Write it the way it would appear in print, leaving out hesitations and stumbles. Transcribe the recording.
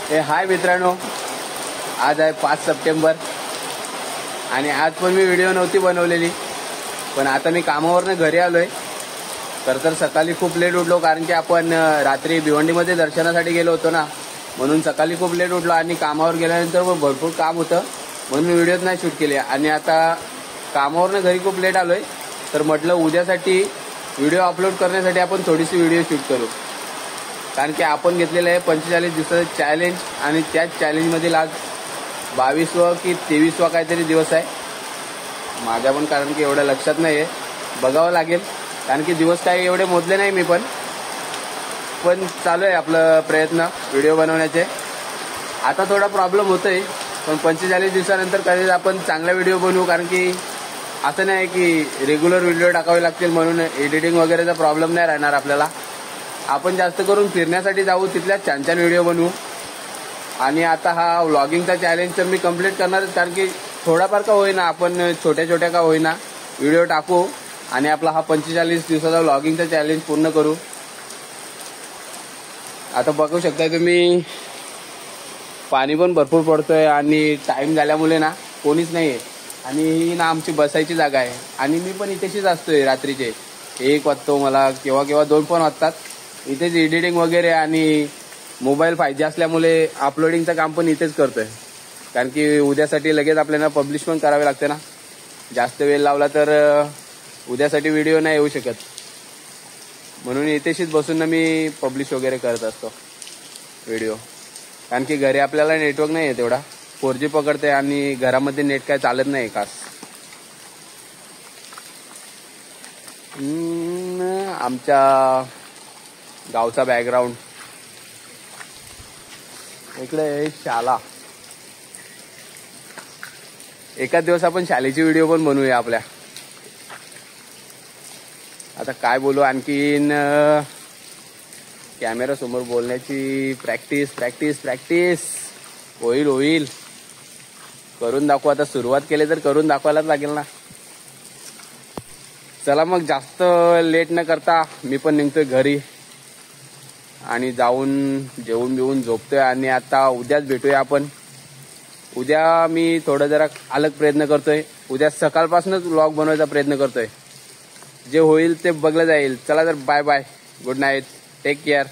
हाय मित्रांनो, आज आहे 5 सप्टेंबर आणि आज पण मी व्हिडिओ नव्हती बनवलेली, पण आता मी कामावरनं घरी आलोय. तर सकाळी खूप लेट उठलो, कारण की आपण रात्री भिवंडीमध्ये दर्शनासाठी गेलो होतो ना, म्हणून सकाळी खूप लेट उठलो आणि कामावर गेल्यानंतर भरपूर काम होतं, म्हणून मी व्हिडिओच नाही शूट केले. आणि आता कामावरनं घरी खूप लेट आलोय, तर म्हटलं उद्यासाठी व्हिडिओ अपलोड करण्यासाठी आपण थोडीशी व्हिडिओ शूट करू. कारण की आपण घेतलेलं आहे 45 दिवसाचं चॅलेंज आणि त्याच चॅलेंजमधील आज 22वा की 23वा काहीतरी दिवस आहे माझ्या पण, कारण की एवढं लक्षात नाही आहे, बघावं लागेल. कारण की दिवस काही एवढे मोजले नाही मी, पण चालू आहे आपलं प्रयत्न व्हिडिओ बनवण्याचे. आता थोडा प्रॉब्लेम होतोय, पण 45 दिवसानंतर कधीच आपण चांगला व्हिडिओ बनवू. कारण की असं नाही की रेग्युलर व्हिडिओ टाकावे लागतील म्हणून एडिटिंग वगैरेचा प्रॉब्लेम नाही राहणार आपल्याला. आपण जास्त करून फिरण्यासाठी जाऊ, तिथल्या छान छान व्हिडिओ बनवू. आणि आता हा व्लॉगिंगचा चॅलेंज तर मी कंप्लीट करणारच, कारण की थोडाफार का होईना, आपण छोट्या छोट्या का होईना व्हिडिओ टाकू आणि आपला हा 45 दिवसाचा व्लॉगिंगचा चॅलेंज पूर्ण करू. आता बघू शकताय तुम्ही, पाणी पण भरपूर पडतोय आणि टाइम झाल्यामुळे ना कोणीच नाहीये. आणि ही ना आमची बसायची जागा आहे आणि मी पण इथेशीच असतोय. रात्रीचे 1 वाजतो मला, केव्हा केव्हा 2 पण वाजतात. इथेच एडिटिंग वगैरे आणि मोबाईल 5G असल्यामुळे अपलोडिंगचं काम पण इथेच करतोय. कारण की उद्यासाठी लगेच आपल्याला पब्लिश पण करावे लागते ना. जास्त वेळ लावला तर उद्यासाठी व्हिडिओ नाही येऊ शकत, म्हणून इथेशीच बसून ना मी पब्लिश वगैरे करत असतो व्हिडिओ. कारण की घरी आपल्याला नेटवर्क नाही आहे तेवढा, 4G पकडते आणि घरामध्ये नेट काय चालत नाही खास. आमच्या गावचा बॅकग्राऊंड इकडे शाळा. एकाच दिवस आपण शाळेची व्हिडिओ पण बनवूया आपल्या. आता काय बोलू, आणखीन कॅमेरा समोर बोलण्याची प्रॅक्टिस होईल करून दाखवू. आता सुरुवात केली तर करून दाखवायलाच लागेल ना. चला मग जास्त लेट न करता मी पण निघतोय घरी आणि जाऊन जेवून बिवून झोपतोय. आणि आता उद्याच भेटूया आपण. उद्या मी थोडं जरा अलग प्रयत्न करतोय. उद्या सकाळपासूनच व्लॉग बनवायचा प्रयत्न करतोय. जे होईल ते बघलं जाईल. चला तर bye bye, good night, take care.